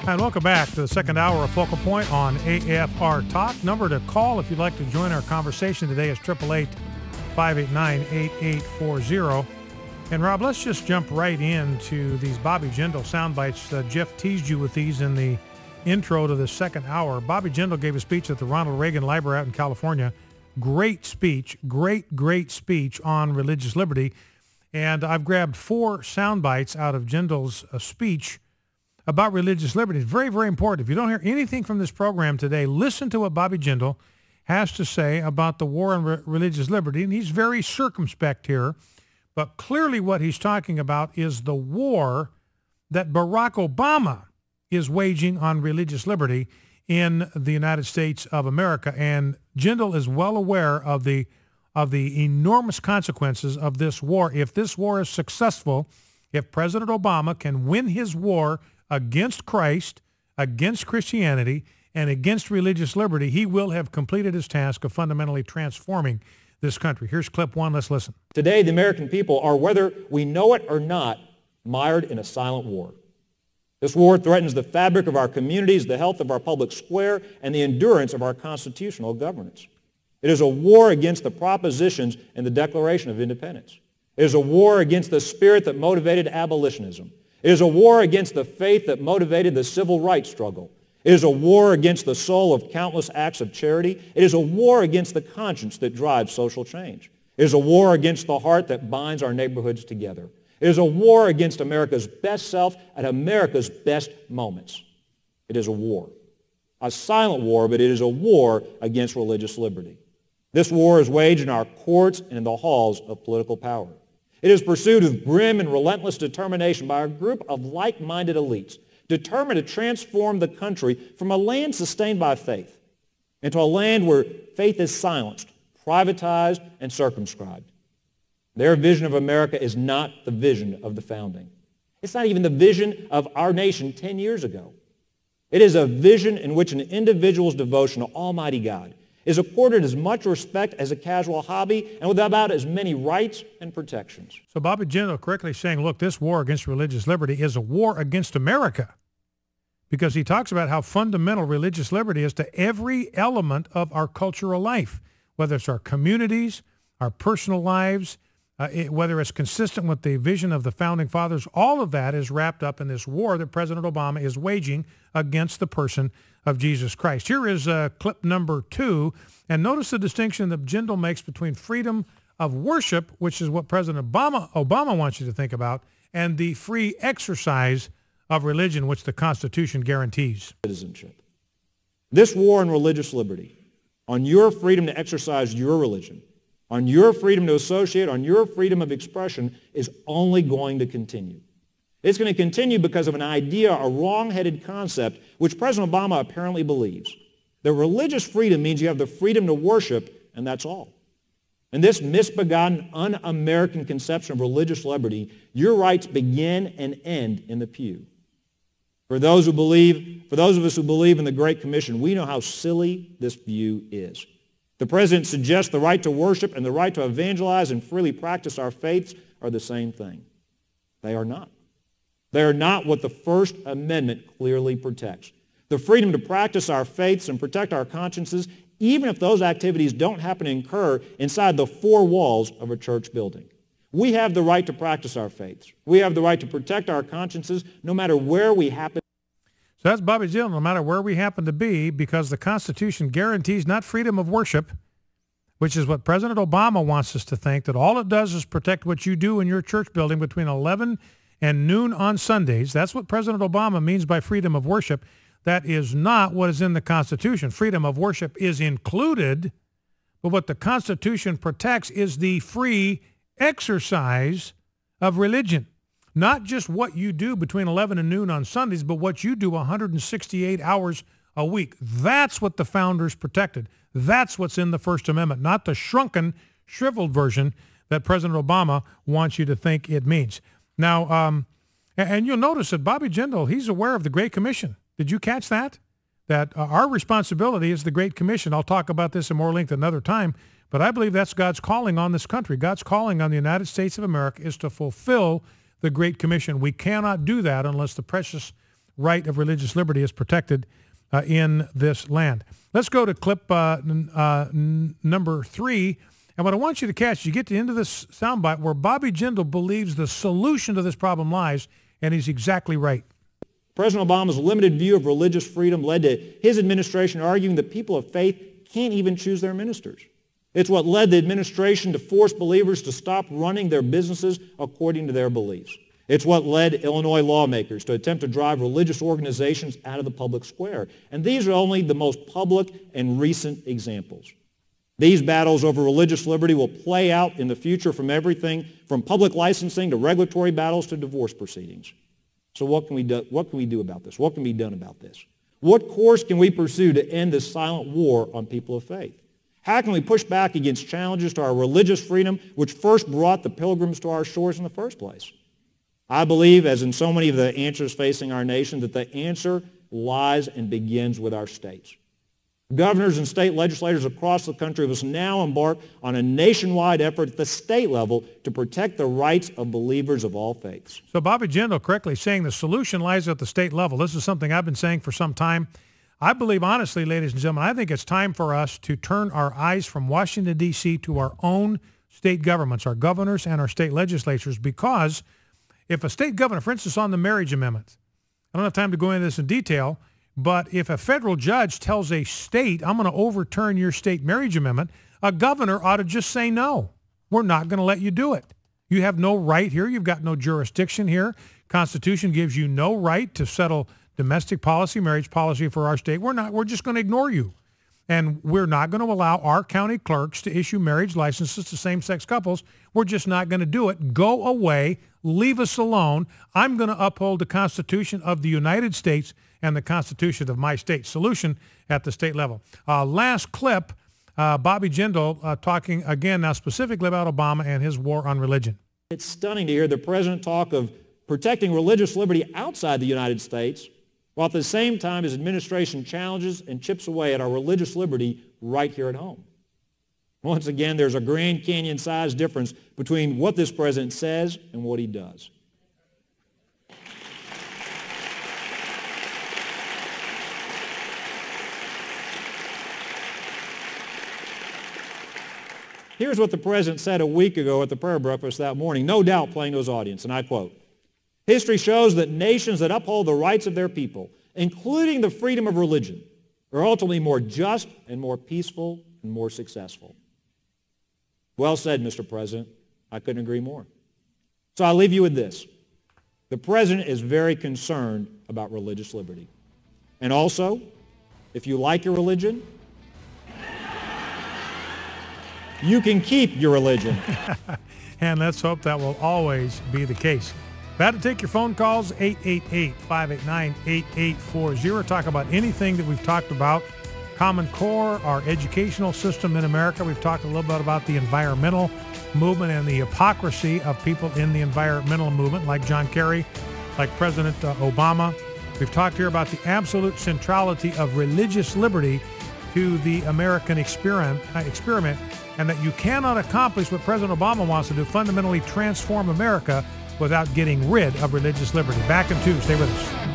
And welcome back to the second hour of Focal Point on AFR Talk. Number to call if you'd like to join our conversation today is 888-589-8840. And Rob, let's just jump right into these Bobby Jindal sound bites. Jeff teased you with these in the intro to the second hour. Bobby Jindal gave a speech at the Ronald Reagan Library out in California. Great speech, great speech on religious liberty. And I've grabbed 4 sound bites out of Jindal's speech about religious liberty. It's very, very important. If you don't hear anything from this program today, listen to what Bobby Jindal has to say about the war on religious liberty. And he's very circumspect here. But clearly what he's talking about is the war that Barack Obama is waging on religious liberty in the United States of America. And Jindal is well aware of the enormous consequences of this war. If this war is successful, if President Obama can win his war against Christ, against Christianity, and against religious liberty, he will have completed his task of fundamentally transforming this country. Here's clip 1. Let's listen. Today, the American people are, whether we know it or not, mired in a silent war. This war threatens the fabric of our communities, the health of our public square, and the endurance of our constitutional governance. It is a war against the propositions in the Declaration of Independence. It is a war against the spirit that motivated abolitionism. It is a war against the faith that motivated the civil rights struggle. It is a war against the soul of countless acts of charity. It is a war against the conscience that drives social change. It is a war against the heart that binds our neighborhoods together. It is a war against America's best self at America's best moments. It is a war. A silent war, but it is a war against religious liberty. This war is waged in our courts and in the halls of political power. It is pursued with grim and relentless determination by a group of like-minded elites determined to transform the country from a land sustained by faith into a land where faith is silenced, privatized, and circumscribed. Their vision of America is not the vision of the founding. It's not even the vision of our nation 10 years ago. It is a vision in which an individual's devotion to Almighty God is accorded as much respect as a casual hobby and with about as many rights and protections. So Bobby Jindal correctly saying, look, this war against religious liberty is a war against America, because he talks about how fundamental religious liberty is to every element of our cultural life, whether it's our communities, our personal lives, whether it's consistent with the vision of the Founding Fathers. All of that is wrapped up in this war that President Obama is waging against the person of Jesus Christ. Here is clip number 2, and notice the distinction that Jindal makes between freedom of worship, which is what President Obama wants you to think about, and the free exercise of religion, which the Constitution guarantees. Citizenship. This war on religious liberty, on your freedom to exercise your religion, on your freedom to associate, on your freedom of expression, is only going to continue. It's going to continue because of an idea, a wrong-headed concept, which President Obama apparently believes. That religious freedom means you have the freedom to worship, and that's all. And this misbegotten, un-American conception of religious liberty, your rights begin and end in the pew. For those of us who believe in the Great Commission, we know how silly this view is. The President suggests the right to worship and the right to evangelize and freely practice our faiths are the same thing. They are not. They are not what the First Amendment clearly protects. The freedom to practice our faiths and protect our consciences, even if those activities don't happen to occur inside the 4 walls of a church building. We have the right to practice our faiths. We have the right to protect our consciences no matter where we happen. So that's Bobby Jindal, no matter where we happen to be, because the Constitution guarantees not freedom of worship, which is what President Obama wants us to think, that all it does is protect what you do in your church building between 11 and noon on Sundays. That's what President Obama means by freedom of worship. That is not what is in the Constitution. Freedom of worship is included, but what the Constitution protects is the free exercise of religion. Not just what you do between 11 and noon on Sundays, but what you do 168 hours a week. That's what the founders protected. That's what's in the First Amendment, not the shrunken, shriveled version that President Obama wants you to think it means. Now, and you'll notice that Bobby Jindal, he's aware of the Great Commission. Did you catch that? That our responsibility is the Great Commission. I'll talk about this in more length another time, but I believe that's God's calling on this country. God's calling on the United States of America is to fulfill the Great Commission. We cannot do that unless the precious right of religious liberty is protected in this land. Let's go to clip number 3. And what I want you to catch, you get to the end of this soundbite where Bobby Jindal believes the solution to this problem lies, and he's exactly right. President Obama's limited view of religious freedom led to his administration arguing that people of faith can't even choose their ministers. It's what led the administration to force believers to stop running their businesses according to their beliefs. It's what led Illinois lawmakers to attempt to drive religious organizations out of the public square. And these are only the most public and recent examples. These battles over religious liberty will play out in the future from everything from public licensing to regulatory battles to divorce proceedings. So what can we do about this? What can be done about this? What course can we pursue to end this silent war on people of faith? How can we push back against challenges to our religious freedom which first brought the pilgrims to our shores in the first place? I believe, as in so many of the answers facing our nation, that the answer lies and begins with our states. Governors and state legislators across the country must now embark on a nationwide effort at the state level to protect the rights of believers of all faiths. So Bobby Jindal correctly saying the solution lies at the state level. This is something I've been saying for some time. I believe, honestly, ladies and gentlemen, I think it's time for us to turn our eyes from Washington, D.C. to our own state governments, our governors and our state legislatures, because if a state governor, for instance, on the marriage amendment, I don't have time to go into this in detail, but if a federal judge tells a state, I'm going to overturn your state marriage amendment, a governor ought to just say, no, we're not going to let you do it. You have no right here. You've got no jurisdiction here. Constitution gives you no right to settle domestic policy, marriage policy for our state. We're just going to ignore you. And we're not going to allow our county clerks to issue marriage licenses to same-sex couples. We're just not going to do it. Go away. Leave us alone. I'm going to uphold the Constitution of the United States and the Constitution of my state. Solution at the state level. Last clip, Bobby Jindal talking again now specifically about Obama and his war on religion. It's stunning to hear the president talk of protecting religious liberty outside the United States, while at the same time his administration challenges and chips away at our religious liberty right here at home. Once again, there's a Grand Canyon-sized difference between what this president says and what he does. Here's what the president said a week ago at the prayer breakfast that morning, no doubt playing to his audience, and I quote, "History shows that nations that uphold the rights of their people, including the freedom of religion, are ultimately more just and more peaceful and more successful." Well said, Mr. President. I couldn't agree more. So I'll leave you with this. The president is very concerned about religious liberty. And also, if you like your religion, you can keep your religion. And let's hope that will always be the case. Glad to take your phone calls, 888-589-8840. Talk about anything that we've talked about. Common Core, our educational system in America. We've talked a little bit about the environmental movement and the hypocrisy of people in the environmental movement, like John Kerry, like President Obama. We've talked here about the absolute centrality of religious liberty to the American experiment, and that you cannot accomplish what President Obama wants to do, fundamentally transform America, without getting rid of religious liberty. Back in 2. Stay with us.